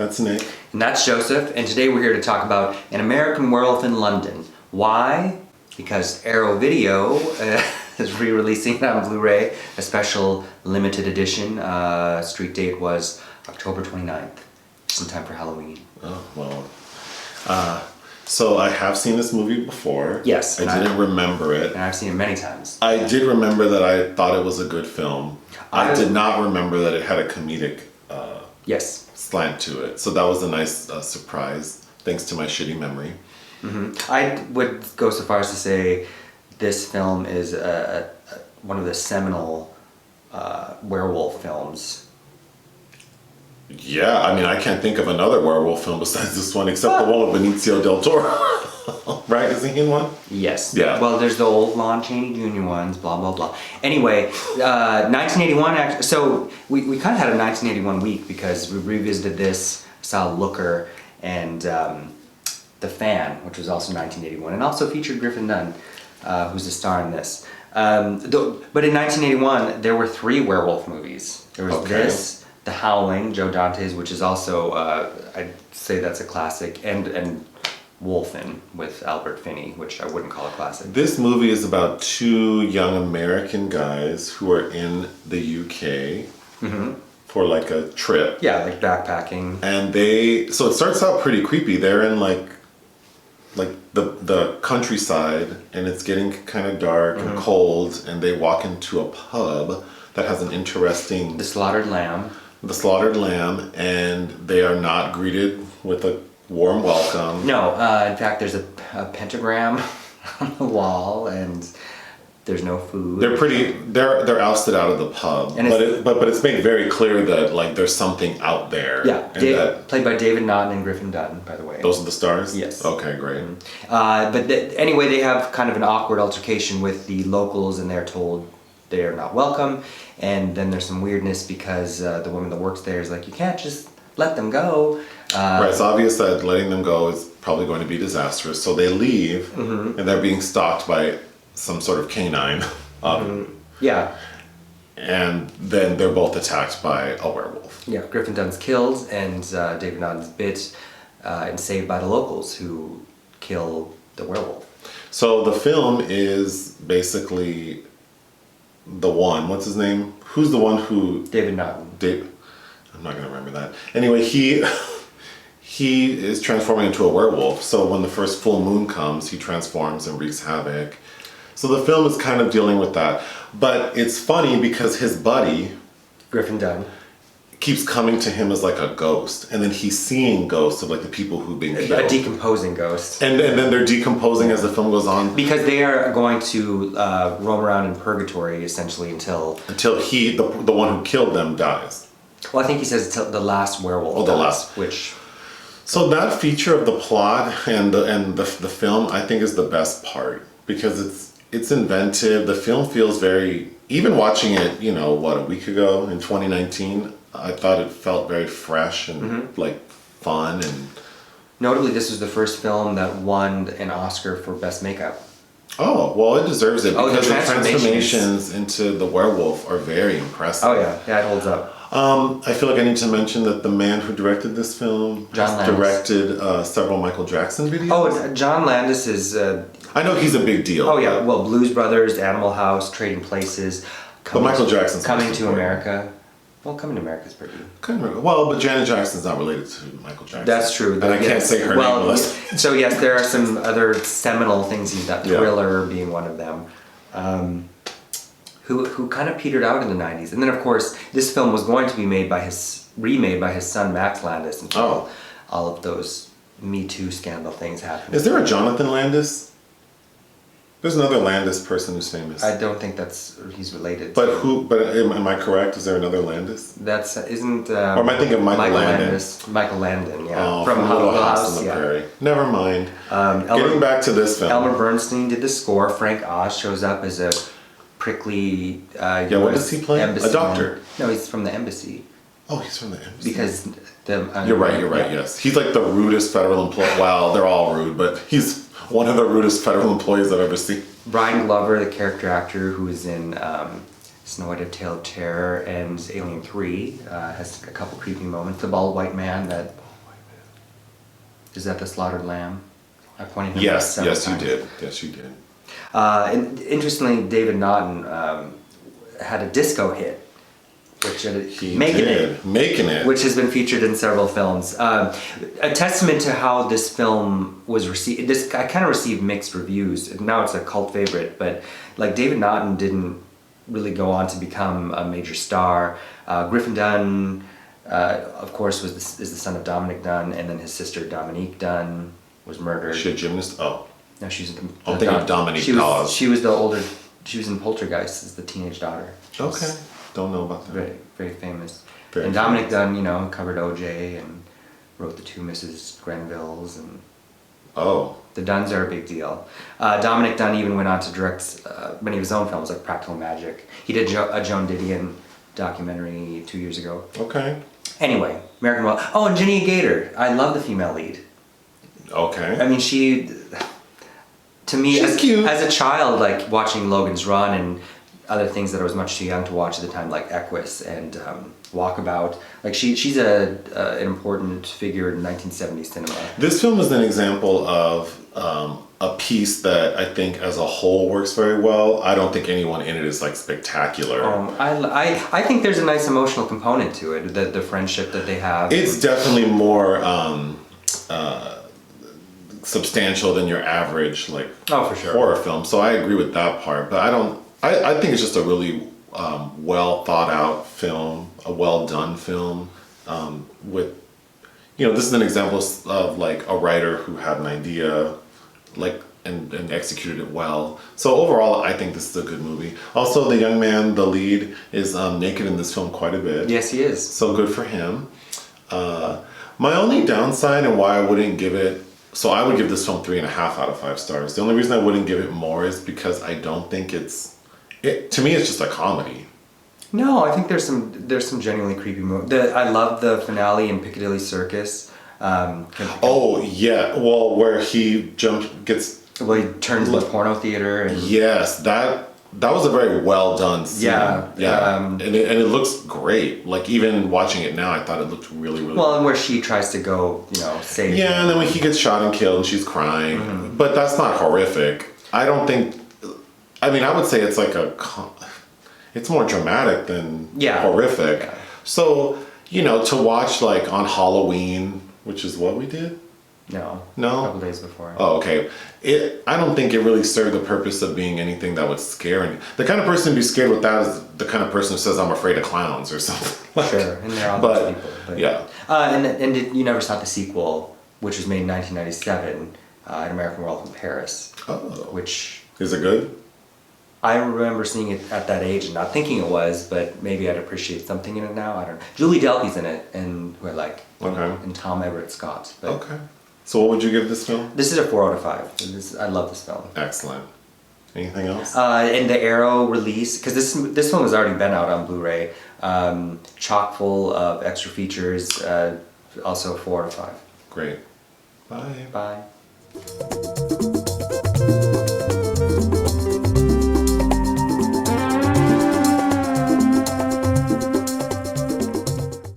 That's Nick. And that's Joseph. And today we're here to talk about An American Werewolf in London. Why? Because Arrow Video is re-releasing it on Blu-ray, a special limited edition. Street date was October 29th, just in time for Halloween. Oh, well. So I have seen this movie before. Yes. I didn't remember it. And I've seen it many times. I did remember that I thought it was a good film. I did not remember that it had a comedic yes. slant to it. So that was a nice surprise, thanks to my shitty memory. Mm-hmm. I would go so far as to say this film is one of the seminal werewolf films. Yeah, I mean, I can't think of another werewolf film besides this one, except the one with Benicio del Toro. Right? Is he in one? Yes. Yeah. Well, there's the old Lon Chaney Jr. ones, blah, blah, blah. Anyway, 1981, so we kind of had a 1981 week because we revisited this, saw Looker, and The Fan, which was also 1981, and also featured Griffin Dunne, who's the star in this. But in 1981, there were 3 werewolf movies. There was this, The Howling, Joe Dante's, which is also, I'd say that's a classic, and Wolfen with Albert Finney, which I wouldn't call a classic. This movie is about 2 young American guys who are in the UK for like a trip. Yeah, like backpacking. And so it starts out pretty creepy. They're in like the countryside, and it's getting kind of dark and cold, and they walk into a pub that has an interesting... The Slaughtered Lamb. The Slaughtered Lamb, and they are not greeted with a warm welcome. No, in fact, there's a pentagram on the wall, and there's no food. They're ousted out of the pub, and but it's made very clear that like there's something out there. Yeah, played by David Naughton and Griffin Dunne, by the way. Those are the stars? Yes. Okay, great. Anyway, they have kind of an awkward altercation with the locals, and they're told they are not welcome. And then there's some weirdness because the woman that works there is like, you can't just let them go. Right, it's obvious that letting them go is probably going to be disastrous. So they leave, and they're being stalked by some sort of canine. Yeah. And then they're both attacked by a werewolf. Yeah, Griffin Dunne's killed, and David Naughton's bit and saved by the locals who kill the werewolf. So the film is basically the one, what's his name? Who's the one who... David Naughton. I'm not going to remember that. Anyway, he is transforming into a werewolf. So when the first full moon comes, he transforms and wreaks havoc. So the film is kind of dealing with that. But it's funny because his buddy... Griffin Dunne. Keeps coming to him as like a ghost. And then he's seeing ghosts of like the people who've been killed. A decomposing ghost. And then they're decomposing as the film goes on. Because they are going to roam around in purgatory essentially until he, the one who killed them, dies. Well, I think he says until the last werewolf dies, which... So that feature of the plot and the film, I think, is the best part. Because it's inventive. The film feels very... Even watching it, a week ago in 2019... I thought it felt very fresh and like fun, and notably this was the first film that won an Oscar for Best Makeup. Oh, well, it deserves it because the the transformations into the werewolf are very impressive. Oh yeah, it holds up. I feel like I need to mention that the man who directed this film John Landis. Directed several Michael Jackson videos. Oh, John Landis is... I know he's a big deal. Oh yeah, well, Blues Brothers, Animal House, Trading Places. But Michael Jackson's Coming to America. Well, Coming to America's pretty good. Well, but Janet Jackson's not related to Michael Jackson. That's true. And I can't say her name unless... So yes, there are some other seminal things he's done, Thriller being one of them, who kind of petered out in the 90s. And then, of course, this film was going to be remade by his son, Max Landis, until all of those Me Too scandal things happened. Is there a Jonathan Landis? There's another Landis person who's famous. I don't think he's related. But am I correct? Is there another Landis? That's isn't. Or am I thinking of Michael Landon? Landis, Michael Landon, yeah. From Little House on the Prairie. Never mind. Getting back to this film. Elmer Bernstein did the score. Frank Oz shows up as a prickly. What does he play? A doctor. No, he's from the embassy. Oh, he's from the embassy. Because You're right. Yes, he's like the rudest federal employee. Well, they're all rude, but he's one of the rudest federal employees I've ever seen. Brian Glover, the character actor who is in Snow White: A Tale of Terror and Alien 3, has a couple creepy moments. The bald white man that Is that the slaughtered lamb? I pointed him out Yes, several yes, you times. did. Yes, you did. And interestingly, David Naughton had a disco hit, which Making it. which has been featured in several films. A testament to how this film was received. This I kind of received mixed reviews. Now it's a cult favorite, but like David Naughton didn't really go on to become a major star. Griffin Dunne, of course, is the son of Dominic Dunne, and then his sister Dominique Dunne was murdered. She a gymnast? Oh. No, she's. I'm thinking of Dominique Dawes. She was the older. She was in Poltergeist as the teenage daughter. She was Okay. Don't know about that. Very, very famous. Very and Dominic famous. Dunne, you know, covered OJ and wrote the two Mrs. Grenvilles, and Oh. the Dunnes are a big deal. Dominic Dunne even went on to direct many of his own films, like Practical Magic. He did a Joan Didion documentary 2 years ago. Okay. Anyway, American Werewolf. Oh, and Ginny Gator. I love the female lead. Okay. I mean, she, to me, She's cute. as a child, like watching Logan's Run and other things that I was much too young to watch at the time, like Equus and Walkabout. Like she's an important figure in 1970s cinema. This film is an example of a piece that I think as a whole works very well. I don't think anyone in it is like spectacular. I think there's a nice emotional component to it, the friendship that they have. It's definitely more substantial than your average like for sure. horror film. So I agree with that part, but I think it's just a really well thought out film, a well done film with, you know, this is an example of like a writer who had an idea like and executed it well. So overall, I think this is a good movie. Also, the young man, the lead, is naked in this film quite a bit. Yes, he is. So good for him. My only downside and why I wouldn't give it, so I would give this film 3.5 out of 5 stars. The only reason I wouldn't give it more is because I don't think to me it's just a comedy. No, I think there's some genuinely creepy moments. I love the finale in Piccadilly Circus. Oh yeah, well where he gets. Well, he turns into a porno theater. And Yes, that was a very well done scene. Yeah. And it looks great. Like even watching it now, I thought it looked really, really. Well, and where she tries to go, you know, save. Yeah, him. and then when he gets shot and killed, and she's crying, but that's not horrific. I don't think. I mean, I would say it's like it's more dramatic than horrific. Yeah. So, you know, to watch like on Halloween, which is what we did. No. No? A couple days before. Oh, okay. I don't think it really served the purpose of being anything that would scare any. The kind of person to be scared with that is the kind of person who says, I'm afraid of clowns or something. Sure, and there are all those people. But, yeah. And you never saw the sequel, which was made in 1997, An American Werewolf in Paris. Oh. Which... Is it good? I remember seeing it at that age and not thinking it was, but maybe I'd appreciate something in it now. I don't know. Julie Delpy's in it, and who I like. Okay. And Tom Everett Scott. But Okay. So what would you give this film? This is a 4 out of 5. I love this film. Excellent. Anything else? And the Arrow release, because this film has already been out on Blu-ray, chock full of extra features, also 4 out of 5. Great. Bye. Bye.